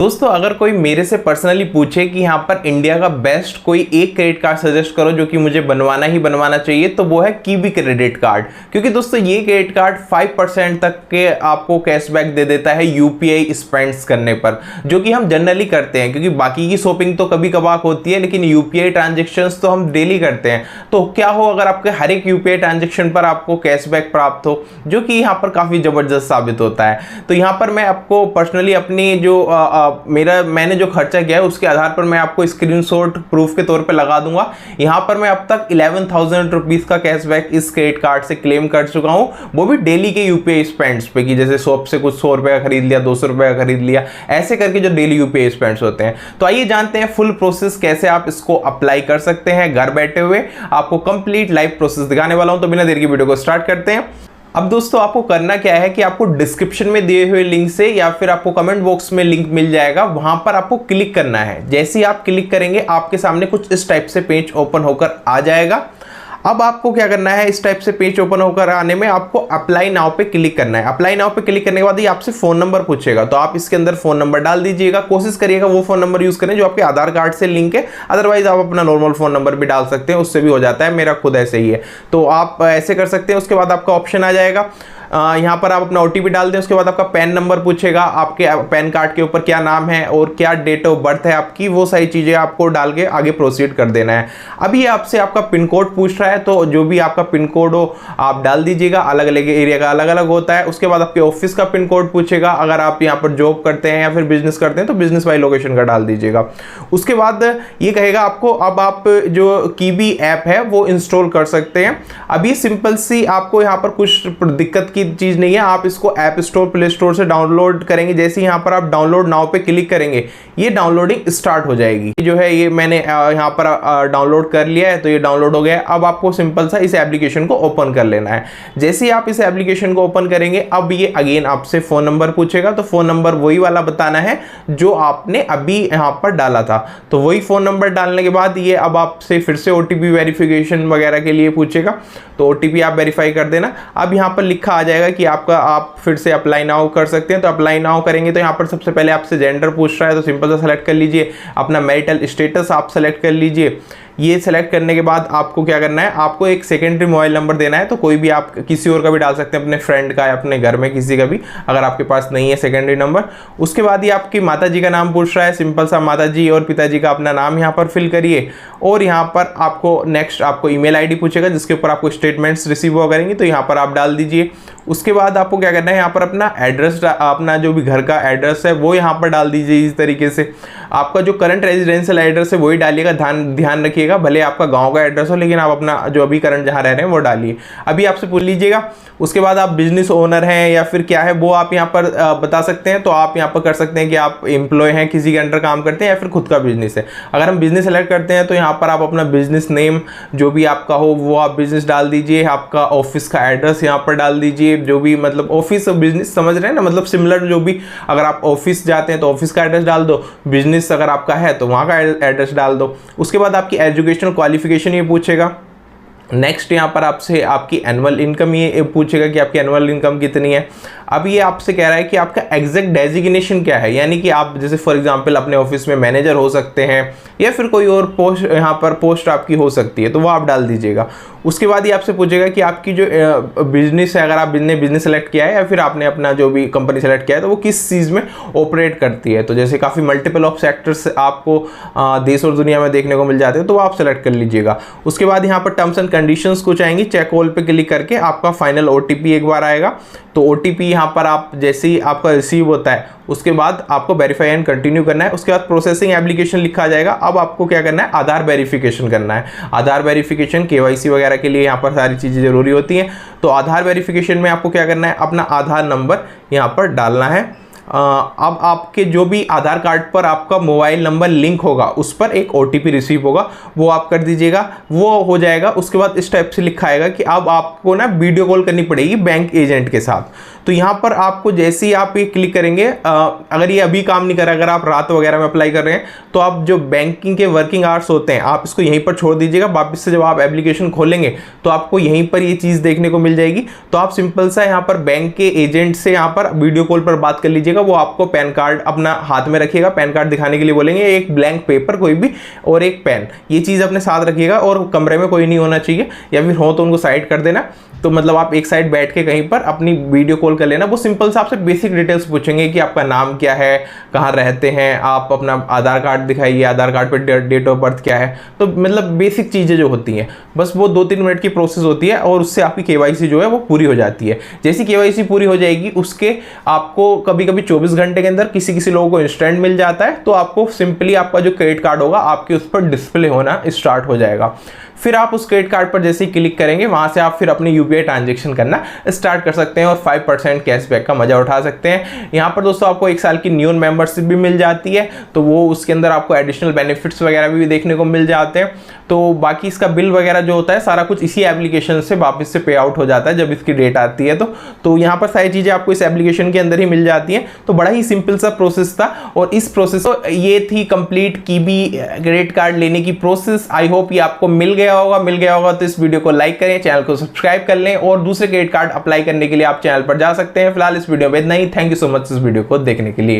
दोस्तों अगर कोई मेरे से पर्सनली पूछे कि यहाँ पर इंडिया का बेस्ट कोई एक क्रेडिट कार्ड सजेस्ट करो जो कि मुझे बनवाना ही बनवाना चाहिए, तो वो है कीवी क्रेडिट कार्ड। क्योंकि दोस्तों ये क्रेडिट कार्ड 5% तक के आपको कैशबैक दे देता है यूपीआई स्पेंड्स करने पर, जो कि हम जनरली करते हैं। क्योंकि बाकी की शॉपिंग तो कभी कभार होती है, लेकिन यूपीआई ट्रांजेक्शन्स तो हम डेली करते हैं। तो क्या हो अगर आपके हर एक यूपीआई ट्रांजेक्शन पर आपको कैशबैक प्राप्त हो, जो कि यहाँ पर काफ़ी ज़बरदस्त साबित होता है। तो यहाँ पर मैं आपको पर्सनली अपनी जो मैंने जो खर्चा किया है उसके आधार पर मैं आपको स्क्रीनशॉट प्रूफ के तौर पे लगा दूंगा। यहाँ पर मैं अब तक 11,000 रुपीज़ का कैशबैक इस क्रेडिट कार्ड से क्लेम कर चुका हूँ, वो भी डेली के यूपीआई स्पेंड्स पे, कि जैसे शॉप से कुछ 100 रुपये का खरीद लिया, 200 रुपये का खरीद लिया, ऐसे करके जो डेली यूपीआई स्पेंड्स होते हैं। तो आइए जानते हैं फुल प्रोसेस कैसे आप इसको अप्लाई कर सकते हैं घर बैठे हुए। आपको कंप्लीट लाइव प्रोसेस दिखाने वाला हूँ, तो बिना देर की वीडियो को स्टार्ट करते हैं। अब दोस्तों आपको करना क्या है कि आपको डिस्क्रिप्शन में दिए हुए लिंक से या फिर आपको कमेंट बॉक्स में लिंक मिल जाएगा, वहां पर आपको क्लिक करना है। जैसे ही आप क्लिक करेंगे आपके सामने कुछ इस टाइप से पेज ओपन होकर आ जाएगा। अब आपको क्या करना है, इस टाइप से पेज ओपन होकर आने में आपको अप्लाई नाउ पे क्लिक करना है। अप्लाई नाउ पे क्लिक करने के बाद ये आपसे फोन नंबर पूछेगा, तो आप इसके अंदर फोन नंबर डाल दीजिएगा। कोशिश करिएगा वो फोन नंबर यूज करें जो आपके आधार कार्ड से लिंक है, अदरवाइज आप अपना नॉर्मल फोन नंबर भी डाल सकते हैं, उससे भी हो जाता है। मेरा खुद ऐसे ही है, तो आप ऐसे कर सकते हैं। उसके बाद आपका ऑप्शन आ जाएगा, यहाँ पर आप अपना ओटीपी डाल दें। उसके बाद आपका पैन नंबर पूछेगा, आपके पैन कार्ड के ऊपर क्या नाम है और क्या डेट ऑफ बर्थ है आपकी, वो सारी चीज़ें आपको डाल के आगे प्रोसीड कर देना है। अभी आपसे आपका पिन कोड पूछ रहा है, तो जो भी आपका पिन कोड हो आप डाल दीजिएगा। अलग अलग एरिया का अलग अलग होता है। उसके बाद आपके ऑफिस का पिन कोड पूछेगा, अगर आप यहाँ पर जॉब करते हैं या फिर बिजनेस करते हैं तो बिजनेस वाली लोकेशन का डाल दीजिएगा। उसके बाद ये कहेगा आपको अब आप जो कीवी ऐप है वो इंस्टॉल कर सकते हैं। अभी सिंपल सी आपको यहाँ पर कुछ दिक्कत की चीज़ नहीं है, आप इसको ऐप स्टोर प्ले स्टोर से डाउनलोड करेंगे। जैसे यहाँ पर आप डाउनलोड नाउ पे क्लिक करेंगे ये डाउनलोडिंग स्टार्ट हो जाएगी। जो है ये मैंने यहाँ पर डाउनलोड कर लिया है, तो ये डाउनलोड हो गया है। अब आपको सिंपल सा इस एप्लीकेशन को ओपन कर लेना है। जैसे ही आप इस एप्लीकेशन को ओपन करेंगे, अब ये अगेन आपसे फोन नंबर पूछेगा, तो फोन नंबर वही वाला बताना है जो आपने अभी यहाँ पर डाला था। तो वही फोन नंबर डालने के बाद ये अब आपसे फिर से ओटीपी वेरिफिकेशन वगैरह के लिए पूछेगा, तो ओटीपी आप वेरीफाई कर देना। अब यहाँ पर लिखा आ जाएगा कि आप फिर से अप्लाई नाउ कर सकते हैं। तो अप्लाई नाउ करेंगे तो यहाँ पर सबसे पहले आपसे जेंडर पूछ रहा है, तो सिंपल सा सेलेक्ट कर लीजिए। अपना मैरिटल स्टेटस आप सेलेक्ट कर लीजिए। ये सेलेक्ट करने के बाद आपको क्या करना है, आपको एक सेकेंडरी मोबाइल नंबर देना है। तो कोई भी आप किसी और का भी डाल सकते हैं, अपने फ्रेंड का या अपने घर में किसी का भी, अगर आपके पास नहीं है सेकेंडरी नंबर। उसके बाद ये आपकी माताजी का नाम पूछ रहा है, सिंपल सा माताजी और पिताजी का अपना नाम यहाँ पर फिल करिए। और यहाँ पर आपको नेक्स्ट आपको ईमेल आईडी पूछेगा जिसके ऊपर आपको स्टेटमेंट्स रिसीव हुआ करेंगे, तो यहाँ पर आप डाल दीजिए। उसके बाद आपको क्या करना है, यहाँ पर अपना एड्रेस, अपना जो भी घर का एड्रेस है वो यहाँ पर डाल दीजिए। इस तरीके से आपका जो करंट रेजिडेंशियल एड्रेस है वही डालिएगा। ध्यान रखिएगा, भले आपका गांव का एड्रेस हो, लेकिन आप अपना जो अभी करंट जहाँ रह रहे हैं वो डालिए। अभी आपसे पूछ लीजिएगा। उसके बाद आप बिजनेस ओनर हैं या फिर क्या है वो आप यहाँ पर बता सकते हैं। तो आप यहाँ पर कर सकते हैं कि आप एम्प्लॉय हैं, किसी के अंडर काम करते हैं, या फिर खुद का बिजनेस है। अगर हम बिजनेस सेलेक्ट करते हैं तो यहाँ पर आप अपना बिजनेस नेम जो भी आपका हो वो आप बिजनेस डाल दीजिए। आपका ऑफिस का एड्रेस यहाँ पर डाल दीजिए, जो भी मतलब ऑफिस और बिजनेस समझ रहे हैं ना, मतलब सिमिलर जो भी, अगर आप ऑफिस जाते हैं तो ऑफिस का एड्रेस डाल दो, बिजनेस अगर आपका है तो वहाँ का एड्रेस डाल दो। उसके बाद आपकी एजुकेशनल क्वालिफिकेशन ये पूछेगा। नेक्स्ट यहाँ पर आपसे आपकी एनुअल इनकम ये पूछेगा कि आपकी एनुअल इनकम कितनी है। अब ये आपसे कह रहा है कि आपका एग्जैक्ट डेजिग्नेशन क्या है, यानी कि आप जैसे फॉर एग्जांपल अपने ऑफिस में मैनेजर हो सकते हैं या फिर कोई और पोस्ट, यहाँ पर पोस्ट आपकी हो सकती है, तो वो आप डाल दीजिएगा। उसके बाद ये आपसे पूछेगा कि आपकी जो बिजनेस है, अगर आप बिजनेस सेलेक्ट किया है या फिर आपने अपना जो भी कंपनी सेलेक्ट किया है, तो वो किस चीज़ में ऑपरेट करती है। तो जैसे काफ़ी मल्टीपल ऑफ सेक्टर्स आपको देश और दुनिया में देखने को मिल जाते हैं, तो वो आप सेलेक्ट कर लीजिएगा। उसके बाद यहाँ पर टर्म्स एंड कंडीशंस कुछ आएंगी, चेक ऑल पे क्लिक करके आपका फाइनल ओटीपी एक बार आएगा। तो ओटीपी यहाँ पर आप जैसे ही आपका रिसीव होता है उसके बाद आपको वेरीफाई एंड कंटिन्यू करना है। उसके बाद प्रोसेसिंग एप्लीकेशन लिखा जाएगा। अब आपको क्या करना है, आधार वेरिफिकेशन करना है। आधार वेरिफिकेशन केवाईसी वगैरह के लिए यहाँ पर सारी चीज़ें जरूरी होती हैं। तो आधार वेरिफिकेशन में आपको क्या करना है, अपना आधार नंबर यहाँ पर डालना है। अब आपके जो भी आधार कार्ड पर आपका मोबाइल नंबर लिंक होगा उस पर एक ओटीपी रिसीव होगा, वो आप कर दीजिएगा, वो हो जाएगा। उसके बाद इस टाइप से लिखा आएगा कि अब आपको ना वीडियो कॉल करनी पड़ेगी बैंक एजेंट के साथ। तो यहाँ पर आपको जैसे ही आप ये क्लिक करेंगे, अगर ये अभी काम नहीं कर रहा, अगर आप रात वगैरह में अप्लाई कर रहे हैं, तो आप जो बैंकिंग के वर्किंग आवर्स होते हैं आप इसको यहीं पर छोड़ दीजिएगा। वापस से जब आप एप्लीकेशन खोलेंगे तो आपको यहीं पर ये चीज़ देखने को मिल जाएगी। तो आप सिंपल सा यहाँ पर बैंक के एजेंट से यहाँ पर वीडियो कॉल पर बात कर लीजिएगा, कीजिएगा, वो आपको पैन कार्ड अपना हाथ में रखिएगा, पैन कार्ड दिखाने के लिए बोलेंगे, एक ब्लैंक पेपर कोई भी और एक पेन, ये चीज़ अपने साथ रखिएगा और कमरे में कोई नहीं होना चाहिए, या फिर हो तो उनको साइड कर देना। तो मतलब आप एक साइड बैठ के कहीं पर अपनी वीडियो कॉल कर लेना। वो सिंपल सा आपसे बेसिक डिटेल्स पूछेंगे कि आपका नाम क्या है, कहाँ रहते हैं आप, अपना आधार कार्ड दिखाइए, आधार कार्ड पे डेट ऑफ बर्थ क्या है, तो मतलब बेसिक चीज़ें जो होती हैं, बस वो 2-3 मिनट की प्रोसेस होती है और उससे आपकी केवाईसी जो है वो पूरी हो जाती है। जैसी केवाईसी पूरी हो जाएगी उसके आपको कभी कभी 24 घंटे के अंदर किसी किसी लोगों को इंस्टेंट मिल जाता है, तो आपको सिंपली आपका जो क्रेडिट कार्ड होगा आपके उस पर डिस्प्ले होना स्टार्ट हो जाएगा। फिर आप उस क्रेडिट कार्ड पर जैसे ही क्लिक करेंगे वहां से आप फिर अपने यूपीआई ट्रांजैक्शन करना स्टार्ट कर सकते हैं और 5% कैशबैक का मजा उठा सकते हैं। यहाँ पर दोस्तों आपको 1 साल की न्यू मेंबरशिप भी मिल जाती है, तो वो उसके अंदर आपको एडिशनल बेनिफिट्स वगैरह भी देखने को मिल जाते हैं। तो बाकी इसका बिल वगैरह जो होता है सारा कुछ इसी एप्लीकेशन से वापस से पे आउट हो जाता है जब इसकी डेट आती है। तो यहाँ पर सारी चीज़ें आपको इस एप्लीकेशन के अंदर ही मिल जाती हैं। तो बड़ा ही सिंपल सा प्रोसेस था और इस प्रोसेस ये थी कंप्लीट कीबी क्रेडिट कार्ड लेने की प्रोसेस। आई होप ये आपको मिल गया होगा तो इस वीडियो को लाइक करें, चैनल को सब्सक्राइब कर लें और दूसरे क्रेडिट कार्ड अप्लाई करने के लिए आप चैनल पर जा सकते हैं। फिलहाल इस वीडियो में इतना ही। थैंक यू सो मच इस वीडियो को देखने के लिए।